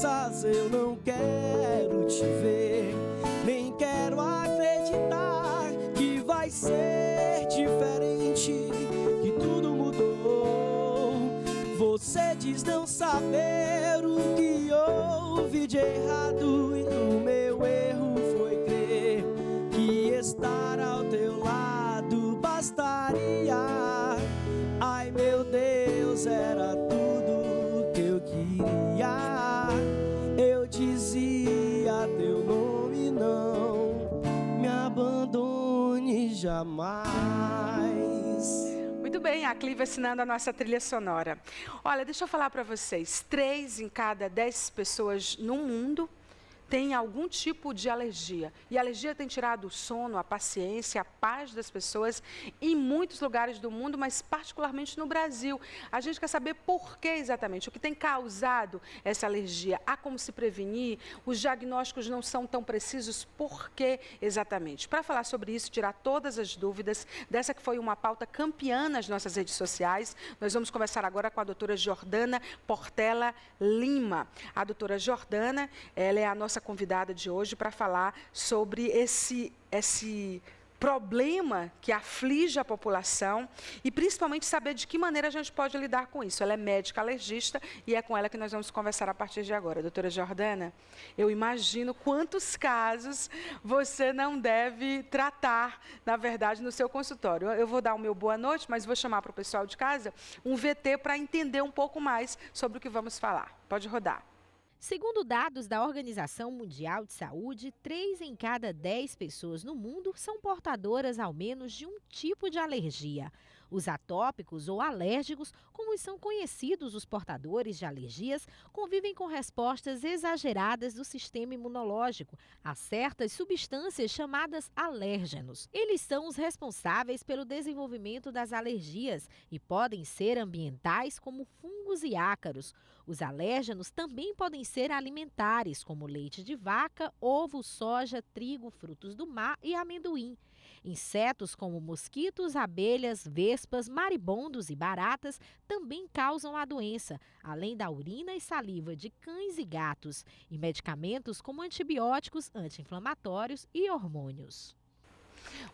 promessas eu não quero te ver, nem quero acreditar que vai ser diferente, que tudo mudou. Você diz não saber o que houve de errado, e o meu erro foi crer que estar ao teu lado bastaria. Ai meu Deus, era tudo que eu queria. Eu dizia teu nome, não me abandone jamais. Muito bem, a Clive assinando a nossa trilha sonora. Olha, deixa eu falar para vocês, 3 em cada 10 pessoas no mundo tem algum tipo de alergia. E a alergia tem tirado o sono, a paciência, a paz das pessoas em muitos lugares do mundo, mas particularmente no Brasil. A gente quer saber por que exatamente, o que tem causado essa alergia, há como se prevenir, os diagnósticos não são tão precisos, por que exatamente? Para falar sobre isso, tirar todas as dúvidas, dessa que foi uma pauta campeã nas nossas redes sociais, nós vamos conversar agora com a doutora Jordana Portela Lima. A doutora Jordana, ela é a nossa convidada de hoje para falar sobre esse problema que aflige a população e principalmente saber de que maneira a gente pode lidar com isso. Ela é médica alergista e é com ela que nós vamos conversar a partir de agora. Doutora Jordana, eu imagino quantos casos você não deve tratar, na verdade, no seu consultório. Eu vou dar o meu boa noite, mas vou chamar para o pessoal de casa um VT para entender um pouco mais sobre o que vamos falar. Pode rodar. Segundo dados da Organização Mundial de Saúde, 3 em cada 10 pessoas no mundo são portadoras ao menos de um tipo de alergia. Os atópicos ou alérgicos, como são conhecidos os portadores de alergias, convivem com respostas exageradas do sistema imunológico a certas substâncias chamadas alérgenos. Eles são os responsáveis pelo desenvolvimento das alergias e podem ser ambientais, como fungos e ácaros. Os alérgenos também podem ser alimentares, como leite de vaca, ovo, soja, trigo, frutos do mar e amendoim. Insetos como mosquitos, abelhas, vespas, maribondos e baratas também causam a doença, além da urina e saliva de cães e gatos, e medicamentos como antibióticos, anti-inflamatórios e hormônios.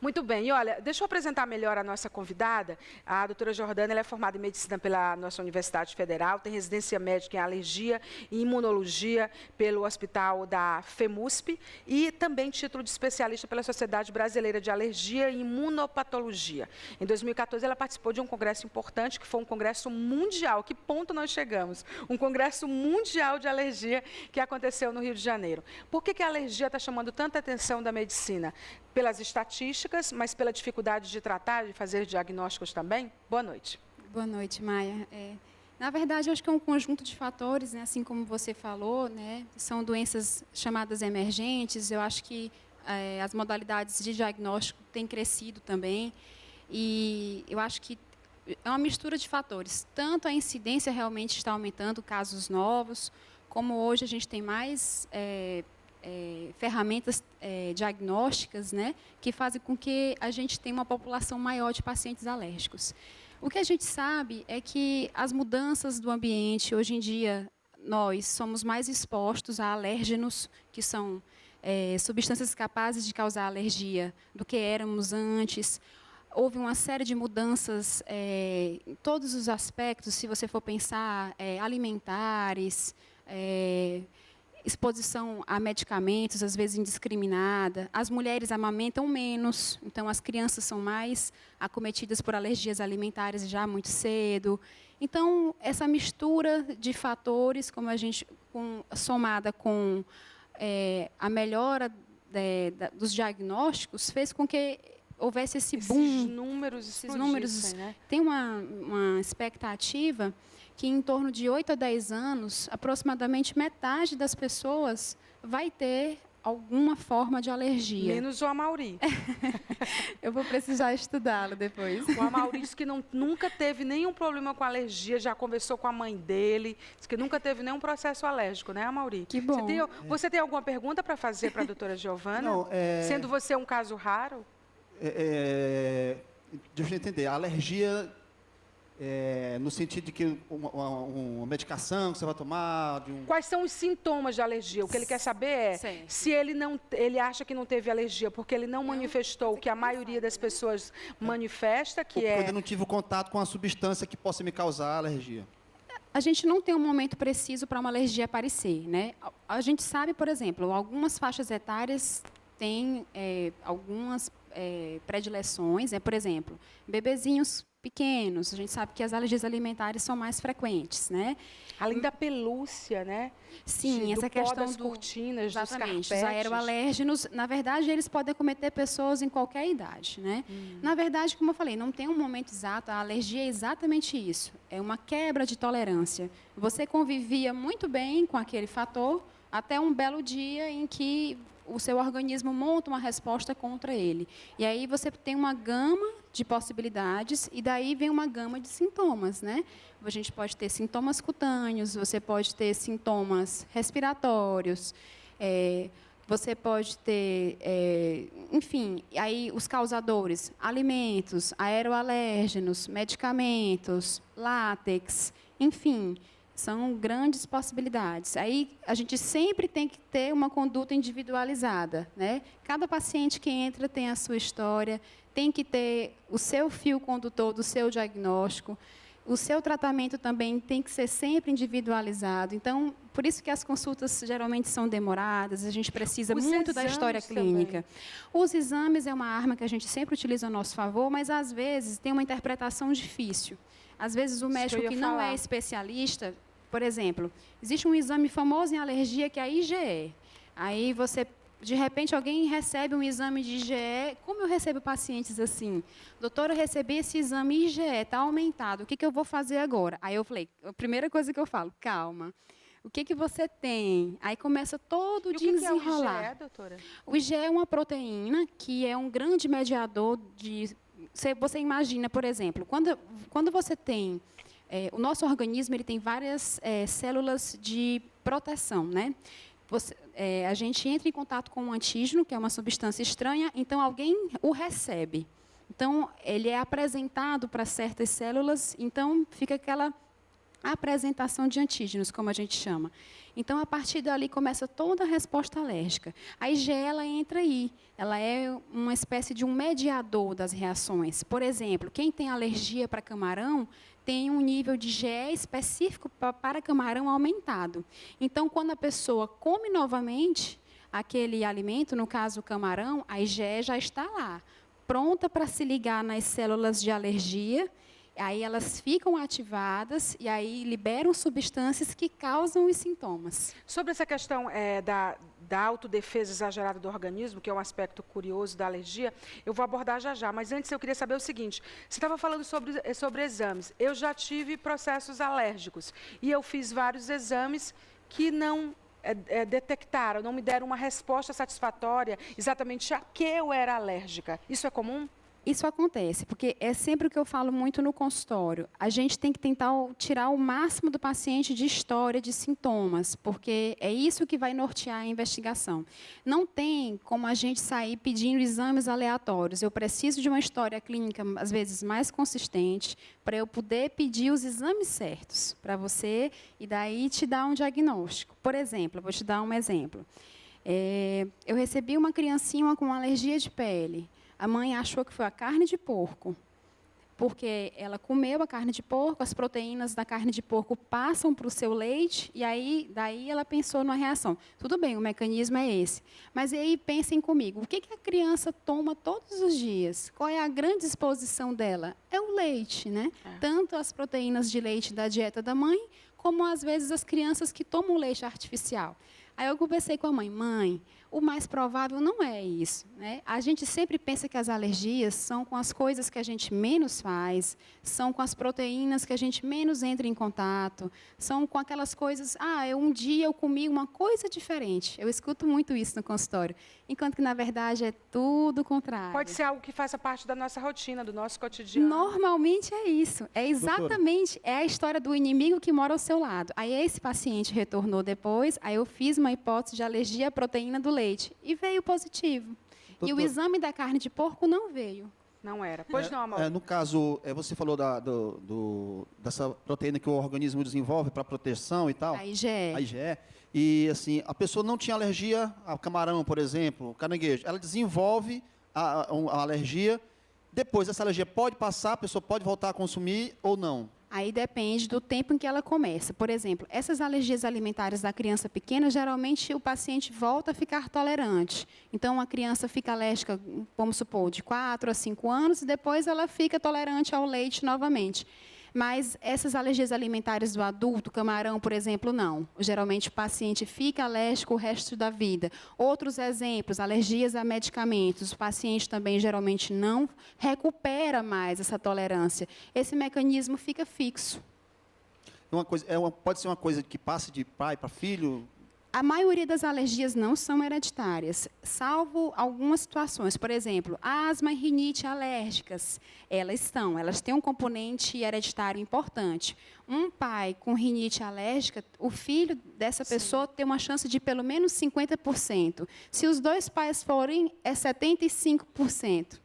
Muito bem, e olha, deixa eu apresentar melhor a nossa convidada. A doutora Jordana, ela é formada em medicina pela nossa Universidade Federal, tem residência médica em alergia e imunologia pelo Hospital da FEMUSP e também título de especialista pela Sociedade Brasileira de Alergia e Imunopatologia. Em 2014, ela participou de um congresso importante, que foi um congresso mundial. Que ponto nós chegamos? Um congresso mundial de alergia que aconteceu no Rio de Janeiro. Por que a alergia está chamando tanta atenção da medicina? Pelas estatísticas, mas pela dificuldade de tratar, de fazer diagnósticos também? Boa noite. Boa noite, Maia. Na verdade, eu acho que é um conjunto de fatores, né, assim como você falou, né, são doenças chamadas emergentes. Eu acho que as modalidades de diagnóstico têm crescido também. E eu acho que é uma mistura de fatores. Tanto a incidência realmente está aumentando, casos novos, como hoje a gente tem mais ferramentas diagnósticas, né, que fazem com que a gente tenha uma população maior de pacientes alérgicos. O que a gente sabe é que as mudanças do ambiente, hoje em dia, nós somos mais expostos a alérgenos, que são substâncias capazes de causar alergia, do que éramos antes. Houve uma série de mudanças em todos os aspectos, se você for pensar, alimentares, exposição a medicamentos, às vezes indiscriminada. As mulheres amamentam menos, então as crianças são mais acometidas por alergias alimentares já muito cedo. Então, essa mistura de fatores, como a gente, somada com a melhora dos diagnósticos, fez com que houvesse esse boom. Esses números, né? Tem uma expectativa que em torno de 8 a 10 anos, aproximadamente metade das pessoas vai ter alguma forma de alergia. Menos o Amauri. Eu vou precisar estudá-lo depois. O Amauri disse que nunca teve nenhum problema com alergia, já conversou com a mãe dele, disse que nunca teve nenhum processo alérgico, né, Amauri? Que bom. Você tem alguma pergunta para fazer para a doutora Giovana? Não, sendo você um caso raro? Deixa eu entender, a alergia no sentido de que uma medicação que você vai tomar... Quais são os sintomas de alergia? O que ele quer saber é se ele acha que não teve alergia porque ele não manifestou o que a maioria das pessoas manifesta, que Porque eu não tive contato com a substância que possa me causar alergia. A gente não tem um momento preciso para uma alergia aparecer, né? A gente sabe, por exemplo, algumas faixas etárias têm algumas predileções, por exemplo, bebezinhos pequenos, a gente sabe que as alergias alimentares são mais frequentes, né? Além da pelúcia, né? Sim, essa questão das cortinas, exatamente, dos os aeroalérgenos, na verdade, eles podem acometer pessoas em qualquer idade, né? Na verdade, como eu falei, não tem um momento exato, a alergia é exatamente isso, é uma quebra de tolerância. Você convivia muito bem com aquele fator até um belo dia em que o seu organismo monta uma resposta contra ele. E aí você tem uma gama de possibilidades e daí vem uma gama de sintomas, né? A gente pode ter sintomas cutâneos, você pode ter sintomas respiratórios, você pode ter, enfim, aí os causadores, alimentos, aeroalérgenos, medicamentos, látex, enfim, são grandes possibilidades. Aí a gente sempre tem que ter uma conduta individualizada, né? Cada paciente que entra tem a sua história, tem que ter o seu fio condutor do seu diagnóstico. O seu tratamento também tem que ser sempre individualizado. Então, por isso que as consultas geralmente são demoradas, a gente precisa muito da história clínica. Também. Os exames é uma arma que a gente sempre utiliza a nosso favor, mas às vezes tem uma interpretação difícil. Às vezes o médico que não é especialista, por exemplo, existe um exame famoso em alergia que é a IgE. Aí você, de repente, alguém recebe um exame de IgE. Como eu recebo pacientes assim? Doutora, eu recebi esse exame IgE, está aumentado. O que eu vou fazer agora? Aí eu falei, a primeira coisa que eu falo, calma. O que você tem? Aí começa todo o desenrolar. O que é o IgE, doutora? O IgE é uma proteína que é um grande mediador de... Você imagina, por exemplo, quando você tem... o nosso organismo ele tem várias células de proteção, né? A gente entra em contato com um antígeno, que é uma substância estranha, então alguém o recebe. Então, ele é apresentado para certas células, então fica aquela apresentação de antígenos, como a gente chama. Então, a partir dali, começa toda a resposta alérgica. A IgE, ela entra aí. Ela é uma espécie de um mediador das reações. Por exemplo, quem tem alergia para camarão tem um nível de IgE específico para camarão aumentado. Então, quando a pessoa come novamente aquele alimento, no caso o camarão, a IgE já está lá, pronta para se ligar nas células de alergia. Aí elas ficam ativadas e aí liberam substâncias que causam os sintomas. Sobre essa questão da autodefesa exagerada do organismo, que é um aspecto curioso da alergia, eu vou abordar já. Mas antes eu queria saber o seguinte, você estava falando sobre exames. Eu já tive processos alérgicos e eu fiz vários exames que não detectaram, não me deram uma resposta satisfatória exatamente a que eu era alérgica. Isso é comum? Isso acontece, porque é sempre o que eu falo muito no consultório. A gente tem que tentar tirar o máximo do paciente de história, de sintomas, porque é isso que vai nortear a investigação. Não tem como a gente sair pedindo exames aleatórios. Eu preciso de uma história clínica, às vezes, mais consistente, para eu poder pedir os exames certos para você e daí te dar um diagnóstico. Por exemplo, vou te dar um exemplo. Eu recebi uma criancinha com alergia de pele. A mãe achou que foi a carne de porco, porque ela comeu a carne de porco, as proteínas da carne de porco passam para o seu leite, e aí, daí ela pensou numa reação. Tudo bem, o mecanismo é esse. Mas aí pensem comigo, o que a criança toma todos os dias? Qual é a grande exposição dela? É o leite, né? Tanto as proteínas de leite da dieta da mãe, como às vezes as crianças que tomam leite artificial. Aí eu conversei com a mãe, o mais provável não é isso, né? A gente sempre pensa que as alergias são com as coisas que a gente menos faz, são com as proteínas que a gente menos entra em contato, são com aquelas coisas, um dia eu comi uma coisa diferente. Eu escuto muito isso no consultório, enquanto que, na verdade, é tudo o contrário. Pode ser algo que faça parte da nossa rotina, do nosso cotidiano. Normalmente é isso. É exatamente, a história do inimigo que mora ao seu lado. Aí esse paciente retornou depois, aí eu fiz uma hipótese de alergia à proteína do leite e veio positivo. Doutor, e o exame da carne de porco não veio. Não era. Pois não, Amaury. No caso, você falou dessa proteína que o organismo desenvolve para proteção e tal. A IgE. A IgE. E, assim, a pessoa não tinha alergia ao camarão, por exemplo, caranguejo. Ela desenvolve a alergia. Depois, essa alergia pode passar, a pessoa pode voltar a consumir ou não? Aí depende do tempo em que ela começa. Por exemplo, essas alergias alimentares da criança pequena, geralmente o paciente volta a ficar tolerante. Então, a criança fica alérgica, vamos supor, de 4 a 5 anos, e depois ela fica tolerante ao leite novamente. Mas essas alergias alimentares do adulto, camarão, por exemplo, não. Geralmente o paciente fica alérgico o resto da vida. Outros exemplos, alergias a medicamentos. O paciente também geralmente não recupera mais essa tolerância. Esse mecanismo fica fixo. Pode ser uma coisa que passa de pai para filho? A maioria das alergias não são hereditárias, salvo algumas situações. Por exemplo, asma e rinite alérgicas, elas têm um componente hereditário importante. Um pai com rinite alérgica, o filho dessa pessoa tem uma chance de pelo menos 50%. Se os dois pais forem, é 75%.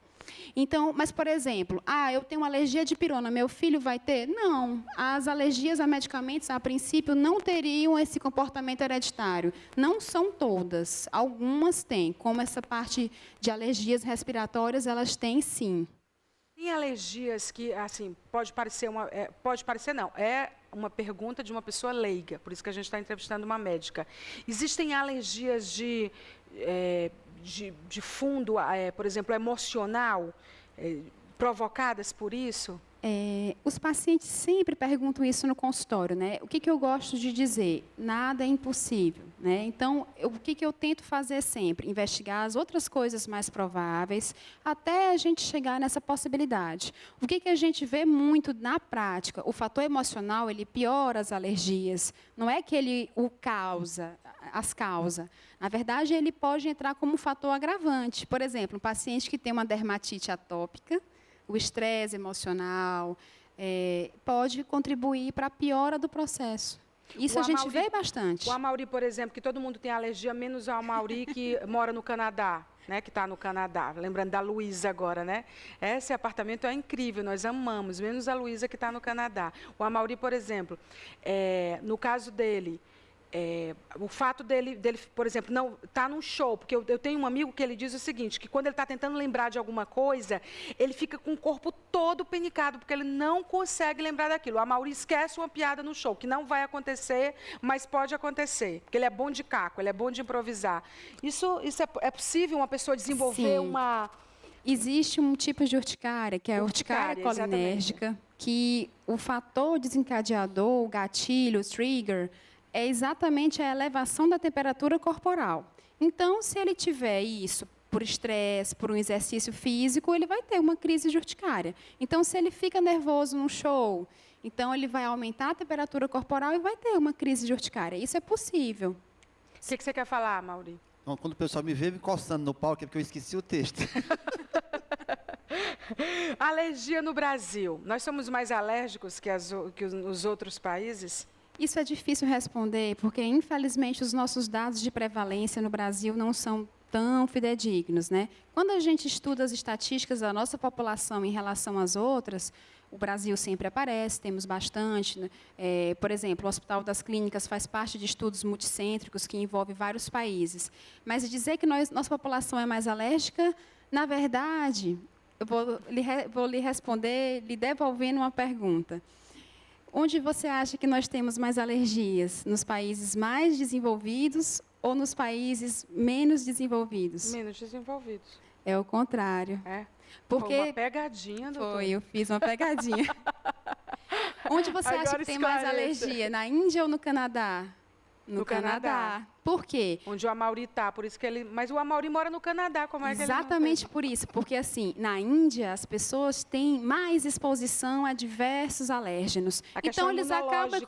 Então, mas, por exemplo, eu tenho uma alergia de pirona, meu filho vai ter? Não. As alergias a medicamentos, a princípio, não teriam esse comportamento hereditário. Não são todas. Algumas têm, como essa parte de alergias respiratórias, elas têm sim. Tem alergias que, assim, pode parecer não, é uma pergunta de uma pessoa leiga, por isso que a gente está entrevistando uma médica. Existem alergias de fundo, por exemplo, emocional, provocadas por isso? Os pacientes sempre perguntam isso no consultório, né? O que eu gosto de dizer? Nada é impossível, né? Então, o que eu tento fazer sempre? Investigar as outras coisas mais prováveis, até a gente chegar nessa possibilidade. O que a gente vê muito na prática? O fator emocional, ele piora as alergias. Não é que ele as causa. Na verdade, ele pode entrar como um fator agravante. Por exemplo, um paciente que tem uma dermatite atópica, o estresse emocional pode contribuir para a piora do processo. Isso a gente vê bastante. O Amaury, por exemplo, que todo mundo tem alergia, menos o Amaury que mora no Canadá, né, que está no Canadá. Lembrando da Luísa agora, né? Esse apartamento é incrível, nós amamos, menos a Luísa que está no Canadá. O Amaury, por exemplo, no caso dele, o fato dele, por exemplo, não estar num show, porque eu tenho um amigo que ele diz o seguinte, que quando ele está tentando lembrar de alguma coisa, ele fica com o corpo todo penicado, porque ele não consegue lembrar daquilo. O Amaury esquece uma piada no show, que não vai acontecer, mas pode acontecer, porque ele é bom de caco, ele é bom de improvisar. Isso é possível uma pessoa desenvolver uma... Existe um tipo de urticária, que é a urticária colinérgica, que o fator desencadeador, o gatilho, o trigger, é exatamente a elevação da temperatura corporal. Então, se ele tiver isso por estresse, por um exercício físico, ele vai ter uma crise de urticária. Então, se ele fica nervoso num show, então ele vai aumentar a temperatura corporal e vai ter uma crise de urticária. Isso é possível. O que você quer falar, Amaury? Então, quando o pessoal me vê me encostando no palco, é porque eu esqueci o texto. Alergia no Brasil. Nós somos mais alérgicos que os outros países? Isso é difícil responder, porque, infelizmente, os nossos dados de prevalência no Brasil não são tão fidedignos, né? Quando a gente estuda as estatísticas da nossa população em relação às outras, o Brasil sempre aparece, temos bastante. Né? Por exemplo, o Hospital das Clínicas faz parte de estudos multicêntricos que envolvem vários países. Mas dizer que nossa população é mais alérgica, na verdade, eu vou lhe responder, lhe devolvendo uma pergunta. Onde você acha que nós temos mais alergias? Nos países mais desenvolvidos ou nos países menos desenvolvidos? Menos desenvolvidos. É o contrário. Porque foi uma pegadinha, doutor. Eu fiz uma pegadinha. Onde você acha que tem mais alergia? Na Índia ou no Canadá? No Canadá. Por quê? Onde o Amaury está, por isso que ele... Mas o Amaury mora no Canadá, como é que ele... Exatamente por isso, porque assim, na Índia as pessoas têm mais exposição a diversos alérgenos. Então eles acabam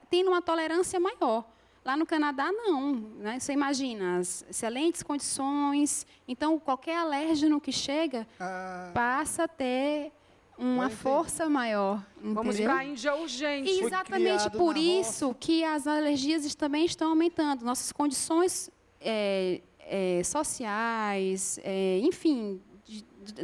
tendo uma tolerância maior. Lá no Canadá, não. Né? Você imagina, as excelentes condições. Então, qualquer alérgeno que chega passa a ter uma força maior. Vamos para a Índia urgente. E exatamente por isso que as alergias também estão aumentando. Nossas condições sociais, enfim,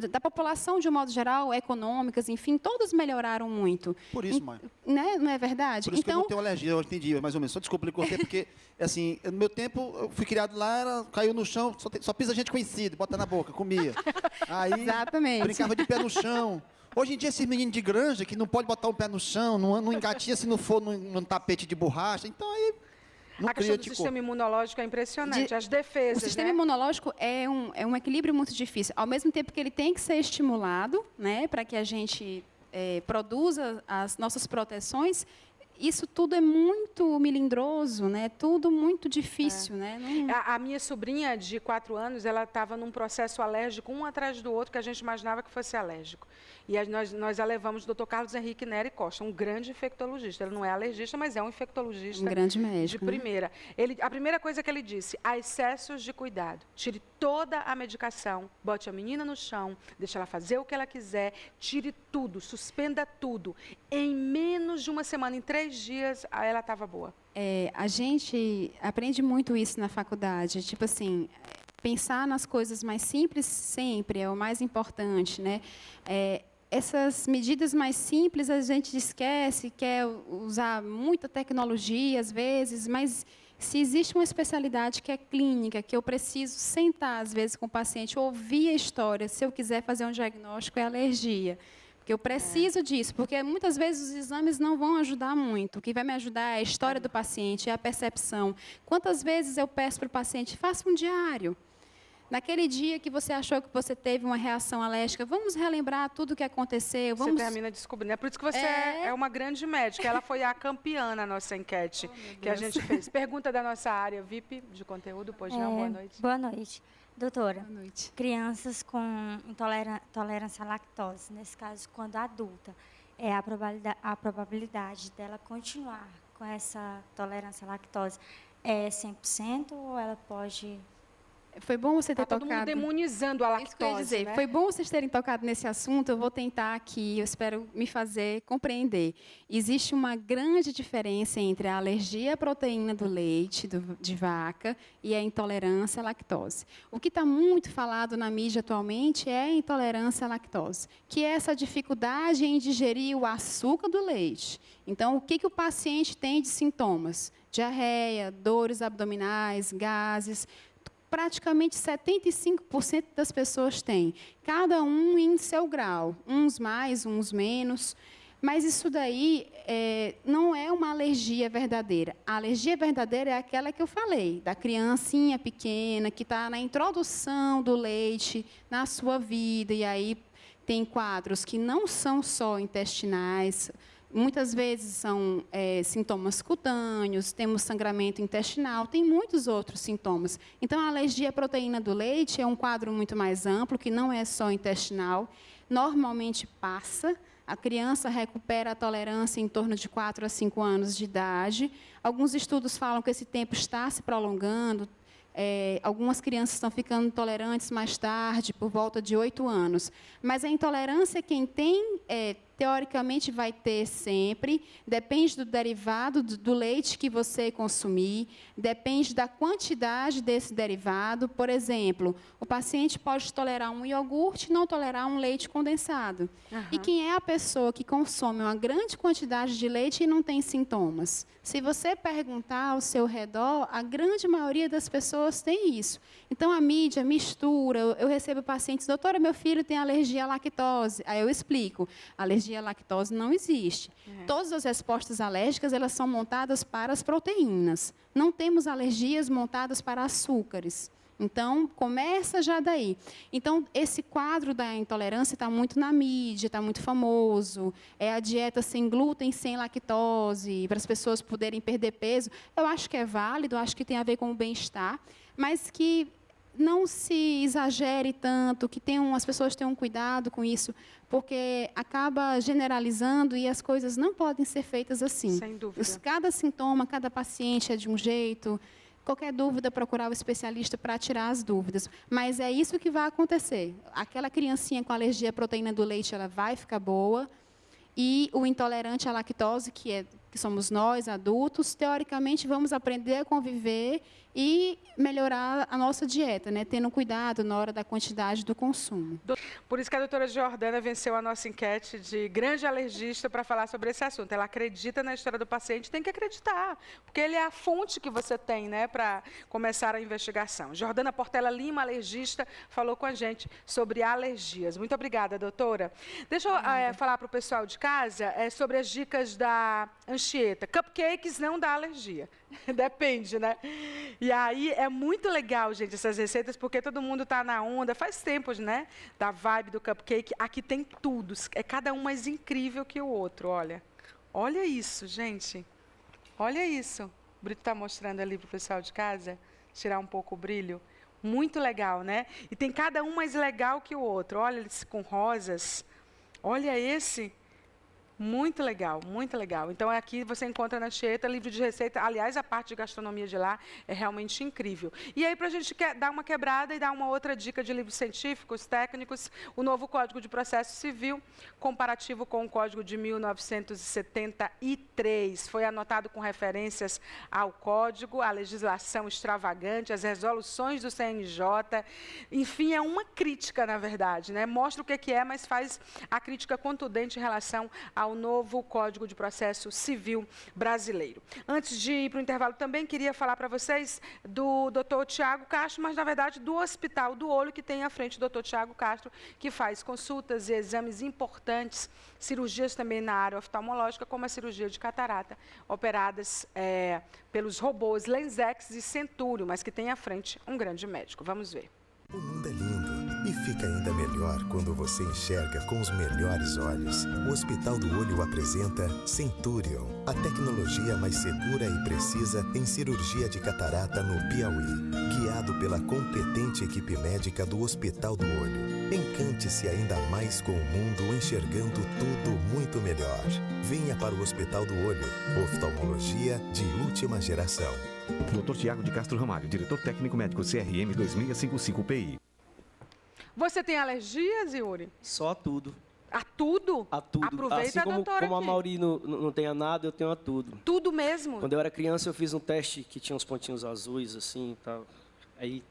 da população, de um modo geral, econômicas, enfim, todas melhoraram muito. Por isso, mãe. Né? Não é verdade? Por isso que eu não tenho alergia, eu entendi, mais ou menos. Só desculpa, eu cortei, porque, assim, no meu tempo, eu fui criado lá, caiu no chão, só pisa gente conhecida, bota na boca, comia. Aí, Exatamente. brincava de pé no chão. Hoje em dia, esses meninos de granja, que não pode botar o pé no chão, não engatinha se não for num tapete de borracha, então aí... A questão do sistema imunológico é impressionante, as defesas, O sistema né? imunológico é um equilíbrio muito difícil. Ao mesmo tempo que ele tem que ser estimulado, né, para que a gente produza as nossas proteções, isso tudo é muito melindroso, né? Tudo muito difícil, né? A minha sobrinha de 4 anos, ela estava num processo alérgico, um atrás do outro, que a gente imaginava que fosse alérgico. E nós a levamos o Dr. Carlos Henrique Neri Costa, um grande infectologista. Ele não é alergista, mas é um infectologista Um grande médico, de primeira. A primeira coisa que ele disse, há excessos de cuidado. Tire toda a medicação, bote a menina no chão, deixe ela fazer o que ela quiser, tire tudo, suspenda tudo. Em menos de uma semana, em 3 dias, ela estava boa. A gente aprende muito isso na faculdade, tipo assim, pensar nas coisas mais simples sempre é o mais importante, né? Essas medidas mais simples a gente esquece, quer usar muita tecnologia às vezes, mas se existe uma especialidade que é clínica, que eu preciso sentar às vezes com o paciente, ouvir a história, se eu quiser fazer um diagnóstico, é alergia. Porque eu preciso disso, porque muitas vezes os exames não vão ajudar muito. O que vai me ajudar é a história do paciente, é a percepção. Quantas vezes eu peço para o paciente, faça um diário. Naquele dia que você achou que você teve uma reação alérgica, vamos relembrar tudo o que aconteceu. Você termina descobrindo. É por isso que você é uma grande médica. Ela foi a campeã na nossa enquete que a gente fez. Pergunta da nossa área VIP de conteúdo. Pois não, boa noite. Boa noite. Doutora, Boa noite. crianças com intolerância à lactose, nesse caso, quando adulta, a probabilidade dela continuar com essa tolerância à lactose é 100% ou ela pode... Foi bom você ter Tá todo mundo tocado. demonizando a Isso que eu ia lactose, dizer. né? Foi bom vocês terem tocado nesse assunto. Eu vou tentar aqui, eu espero me fazer compreender. Existe uma grande diferença entre a alergia à proteína do leite de vaca e a intolerância à lactose. O que está muito falado na mídia atualmente é a intolerância à lactose, que é essa dificuldade em digerir o açúcar do leite. Então, o que o paciente tem de sintomas? Diarreia, dores abdominais, gases. Praticamente 75% das pessoas têm, cada um em seu grau, uns mais, uns menos, mas isso daí não é uma alergia verdadeira. A alergia verdadeira é aquela que eu falei, da criancinha pequena, que está na introdução do leite na sua vida, e aí tem quadros que não são só intestinais, muitas vezes são sintomas cutâneos, temos sangramento intestinal, tem muitos outros sintomas. Então, a alergia à proteína do leite é um quadro muito mais amplo, que não é só intestinal, normalmente passa, a criança recupera a tolerância em torno de 4 a 5 anos de idade. Alguns estudos falam que esse tempo está se prolongando, algumas crianças estão ficando intolerantes mais tarde, por volta de 8 anos. Mas a intolerância, quem tem, teoricamente vai ter sempre, depende do derivado do leite que você consumir, depende da quantidade desse derivado. Por exemplo, o paciente pode tolerar um iogurte e não tolerar um leite condensado. Uhum. E quem é a pessoa que consome uma grande quantidade de leite e não tem sintomas? Se você perguntar ao seu redor, a grande maioria das pessoas tem isso. Então, a mídia mistura. Eu recebo pacientes, doutora, meu filho tem alergia à lactose. Aí eu explico, alergia à lactose não existe. Todas as respostas alérgicas, elas são montadas para as proteínas. Não temos alergias montadas para açúcares. Então, começa já daí. Então, esse quadro da intolerância está muito na mídia, está muito famoso. É a dieta sem glúten, sem lactose, para as pessoas poderem perder peso. Eu acho que é válido, acho que tem a ver com o bem-estar, mas que não se exagere tanto, que as pessoas tenham cuidado com isso, porque acaba generalizando e as coisas não podem ser feitas assim. Sem dúvida. Cada sintoma, cada paciente é de um jeito. Qualquer dúvida, procurar o especialista para tirar as dúvidas. Mas é isso que vai acontecer. Aquela criancinha com alergia à proteína do leite, ela vai ficar boa. E o intolerante à lactose, que é que somos nós, adultos, teoricamente vamos aprender a conviver e melhorar a nossa dieta, né? Tendo cuidado na hora da quantidade do consumo. Por isso que a doutora Jordana venceu a nossa enquete de grande alergista para falar sobre esse assunto. Ela acredita na história do paciente, tem que acreditar, porque ele é a fonte que você tem, né, para começar a investigação. Jordana Portela Lima, alergista, falou com a gente sobre alergias. Muito obrigada, doutora. Deixa eu falar para o pessoal de casa sobre as dicas da Anchieta. Cupcakes não dá alergia. Depende, né? E aí é muito legal, gente, essas receitas, porque todo mundo está na onda, faz tempo, né? Da vibe do cupcake. Aqui tem tudo. É cada um mais incrível que o outro, olha. Olha isso, gente. Olha isso. O Brito está mostrando ali para o pessoal de casa. Tirar um pouco o brilho. Muito legal, né? E tem cada um mais legal que o outro. Olha esse com rosas. Olha esse. Muito legal, muito legal. Então, aqui você encontra na Anchieta, livro de receita. Aliás, a parte de gastronomia de lá é realmente incrível. E aí, para a gente dar uma quebrada e dar uma outra dica de livros científicos, técnicos, o novo Código de Processo Civil, comparativo com o Código de 1973. Foi anotado com referências ao Código, à legislação extravagante, às resoluções do CNJ. Enfim, é uma crítica, na verdade, né? Mostra o que é, mas faz a crítica contundente em relação ao novo Código de Processo Civil brasileiro. Antes de ir para o intervalo, também queria falar para vocês do Dr. Tiago Castro, mas, na verdade, do Hospital do Olho, que tem à frente o Dr. Tiago Castro, que faz consultas e exames importantes, cirurgias também na área oftalmológica, como a cirurgia de catarata, operadas pelos robôs LensX e Centúrio, mas que tem à frente um grande médico. Vamos ver. O mundo é lindo e fica ainda melhor quando você enxerga com os melhores olhos. O Hospital do Olho apresenta Centurion, a tecnologia mais segura e precisa em cirurgia de catarata no Piauí. Guiado pela competente equipe médica do Hospital do Olho. Encante-se ainda mais com o mundo enxergando tudo muito melhor. Venha para o Hospital do Olho. Oftalmologia de última geração. Dr. Tiago de Castro Ramalho, diretor técnico médico CRM 2655 PI. Você tem alergias, Yuri? Só a tudo. A tudo? A tudo. Aproveita assim a doutora como aqui. a Mauri não tem a nada, eu tenho a tudo. Tudo mesmo? Quando eu era criança, eu fiz um teste que tinha uns pontinhos azuis, assim, e tal. Aí,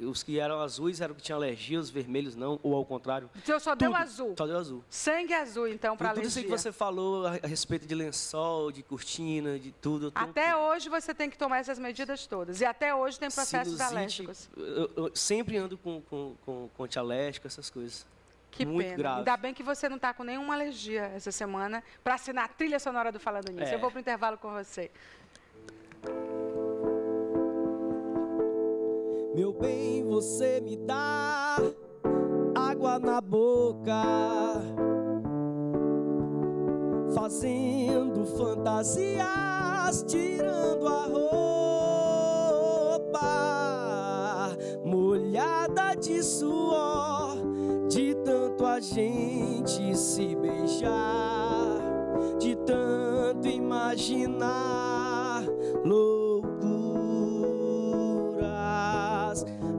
os que eram azuis eram que tinham alergia, os vermelhos não, ou ao contrário. Então só deu azul? Só deu azul. Sangue azul, então, para alergia. Tudo isso que você falou a respeito de lençol, de cortina, de tudo. Até hoje você tem que tomar essas medidas todas. E até hoje tem processos alérgicos. Eu sempre ando com antialérgico, essas coisas. Que muito pena. grave. Ainda bem que você não está com nenhuma alergia essa semana para assinar a trilha sonora do Falando Nisso. Eu vou para o intervalo com você. Meu bem, você me dá água na boca, fazendo fantasias, tirando a roupa, molhada de suor, de tanto a gente se beijar, de tanto imaginar loucuras.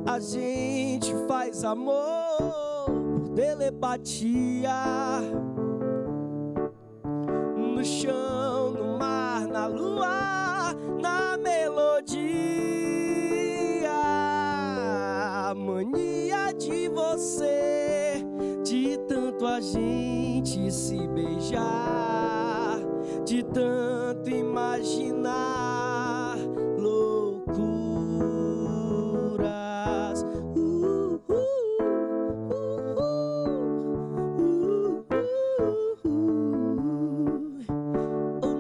A gente faz amor por telepatia, no chão, no mar, na lua, na melodia. A mania de você, de tanto a gente se beijar, de tanto imaginar loucuras.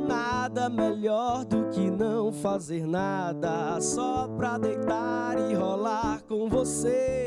Nada melhor do que não fazer nada, só pra deitar e rolar com você.